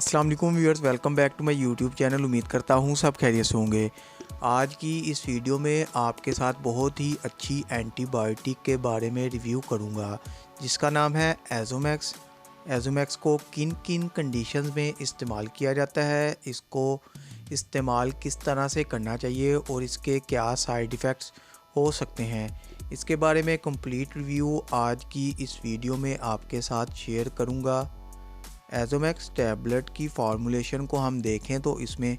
अस्सलाम वालेकुम viewers, welcome back to my YouTube channel. उम्मीद करता हूँ सब खैरियत से होंगे। आज की इस वीडियो में आपके साथ बहुत ही अच्छी एंटीबायोटिक के बारे में रिव्यू करूँगा जिसका नाम है एजोमैक्स। एजोमैक्स को किन किन कंडीशंस में इस्तेमाल किया जाता है, इसको इस्तेमाल किस तरह से करना चाहिए और इसके क्या साइड इफ़ेक्ट्स हो सकते हैं, इसके बारे में कंप्लीट रिव्यू आज की इस वीडियो में आपके साथ शेयर करूँगा। एजोमैक्स टैबलेट की फार्मूलेशन को हम देखें तो इसमें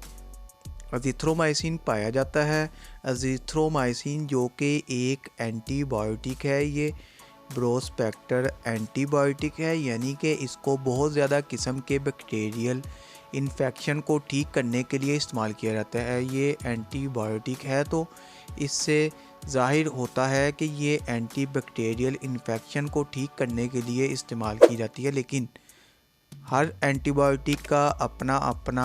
अज़िथ्रोमाइसिन पाया जाता है। अज़िथ्रोमाइसिन जो कि एक एंटीबायोटिक है, ये ब्रॉड स्पेक्टर एंटीबायोटिक है, यानी कि इसको बहुत ज़्यादा किस्म के बैक्टीरियल इन्फेक्शन को ठीक करने के लिए इस्तेमाल किया जाता है। ये एंटीबायोटिक है तो इससे ज़ाहिर होता है कि ये एंटीबैक्टीरियल इन्फेक्शन को ठीक करने के लिए इस्तेमाल की जाती है, लेकिन हर एंटीबायोटिक का अपना अपना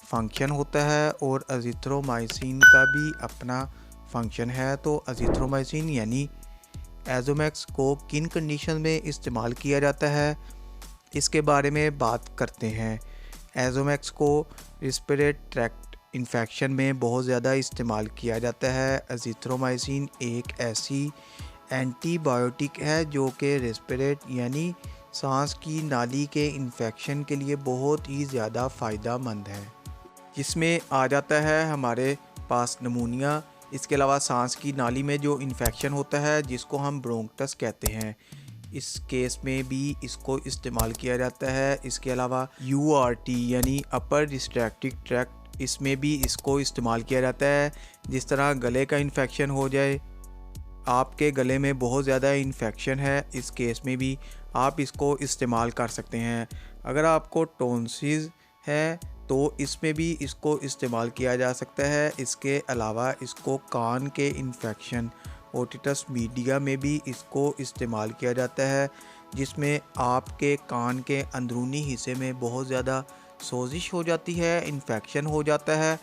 फंक्शन होता है और अज़िथ्रोमाइसिन का भी अपना फंक्शन है। तो अज़िथ्रोमाइसिन यानी एजोमैक्स को किन कंडीशन में इस्तेमाल किया जाता है, इसके बारे में बात करते हैं। एजोमैक्स को रेस्पिरेटरी ट्रैक्ट इन्फेक्शन में बहुत ज़्यादा इस्तेमाल किया जाता है। अज़िथ्रोमाइसिन एक ऐसी एंटीबायोटिक है जो कि रेस्पिरेटरी यानी सांस की नाली के इन्फेक्शन के लिए बहुत ही ज़्यादा फ़ायदेमंद है, जिसमें आ जाता है हमारे पास नमूनिया। इसके अलावा सांस की नाली में जो इन्फेक्शन होता है जिसको हम ब्रोंकटस कहते हैं, इस केस में भी इसको इस्तेमाल किया जाता है। इसके अलावा URT यानी अपर रिस्ट्रिक्टिव ट्रैक्ट, इसमें भी इसको इस्तेमाल किया जाता है। जिस तरह गले का इन्फेक्शन हो जाए, आपके गले में बहुत ज़्यादा इन्फेक्शन है, इस केस में भी आप इसको इस्तेमाल कर सकते हैं। अगर आपको टॉन्सिल है तो इसमें भी इसको इस्तेमाल किया जा सकता है। इसके अलावा इसको कान के इन्फेक्शन ओटिटस मीडिया में भी इसको इस्तेमाल किया जाता है, जिसमें आपके कान के अंदरूनी हिस्से में बहुत ज़्यादा सोजिश हो जाती है, इन्फेक्शन हो जाता है,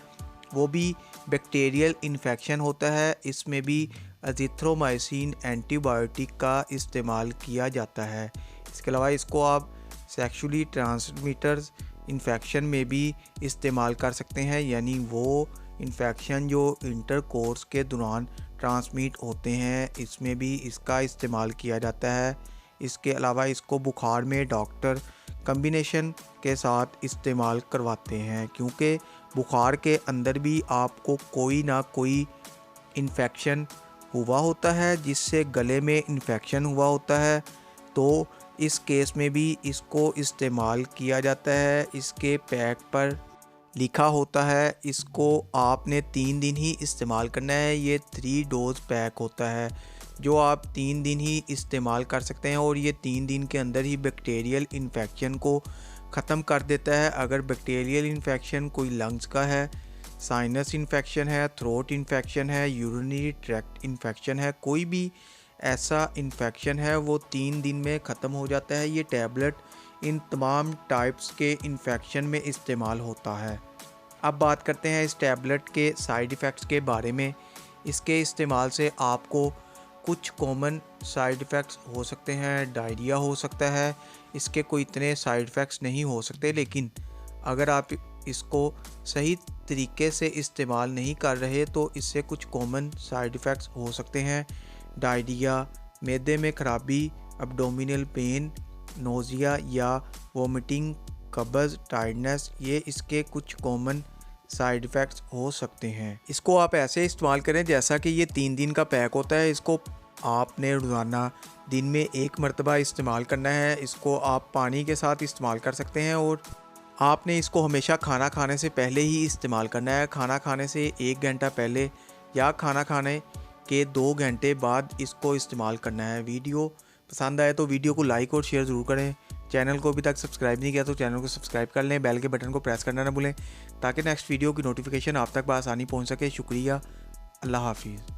वो भी बैक्टीरियल इन्फेक्शन होता है। इसमें भी अज़िथ्रोमाइसिन एंटीबायोटिक का इस्तेमाल किया जाता है। इसके अलावा इसको आप सेक्सुअली ट्रांसमिटर्स इन्फेक्शन में भी इस्तेमाल कर सकते हैं, यानी वो इन्फेक्शन जो इंटरकोर्स के दौरान ट्रांसमिट होते हैं, इसमें भी इसका इस्तेमाल किया जाता है। इसके अलावा इसको बुखार में डॉक्टर कम्बिनेशन के साथ इस्तेमाल करवाते हैं, क्योंकि बुखार के अंदर भी आपको कोई ना कोई इन्फेक्शन हुआ होता है, जिससे गले में इन्फेक्शन हुआ होता है, तो इस केस में भी इसको इस्तेमाल किया जाता है। इसके पैक पर लिखा होता है इसको आपने 3 दिन ही इस्तेमाल करना है। ये 3 डोज पैक होता है जो आप 3 दिन ही इस्तेमाल कर सकते हैं, और ये 3 दिन के अंदर ही बैक्टीरियल इन्फेक्शन को ख़त्म कर देता है। अगर बैक्टीरियल इन्फेक्शन कोई लंग्स का है, साइनस इन्फेक्शन है, थ्रोट इन्फेक्शन है, यूरिनरी ट्रैक्ट इन्फेक्शन है, कोई भी ऐसा इन्फेक्शन है, वो 3 दिन में ख़त्म हो जाता है। ये टैबलेट इन तमाम टाइप्स के इन्फेक्शन में इस्तेमाल होता है। अब बात करते हैं इस टैबलेट के साइड इफ़ेक्ट्स के बारे में। इसके इस्तेमाल से आपको कुछ कॉमन साइड इफ़ेक्ट्स हो सकते हैं। डायरिया हो सकता है, इसके कोई इतने साइड इफ़ेक्ट्स नहीं हो सकते, लेकिन अगर आप इसको सही तरीके से इस्तेमाल नहीं कर रहे तो इससे कुछ कॉमन साइड इफ़ेक्ट्स हो सकते हैं। डायरिया, मैदे में ख़राबी, एब्डोमिनल पेन, नोज़िया या वोमिटिंग, कब्ज़, टायर्डनेस, ये इसके कुछ कॉमन साइड इफ़ेक्ट्स हो सकते हैं। इसको आप ऐसे इस्तेमाल करें जैसा कि ये 3 दिन का पैक होता है। इसको आपने रोज़ाना दिन में 1 मरतबा इस्तेमाल करना है। इसको आप पानी के साथ इस्तेमाल कर सकते हैं, और आपने इसको हमेशा खाना खाने से पहले ही इस्तेमाल करना है। खाना खाने से 1 घंटा पहले या खाना खाने के 2 घंटे बाद इसको इस्तेमाल करना है। वीडियो पसंद आए तो वीडियो को लाइक और शेयर ज़रूर करें। चैनल को अभी तक सब्सक्राइब नहीं किया तो चैनल को सब्सक्राइब कर लें, बेल के बटन को प्रेस करना ना भूलें ताकि नेक्स्ट वीडियो की नोटिफिकेशन आप तक बआसानी पहुंच सके। शुक्रिया, अल्लाह हाफिज़।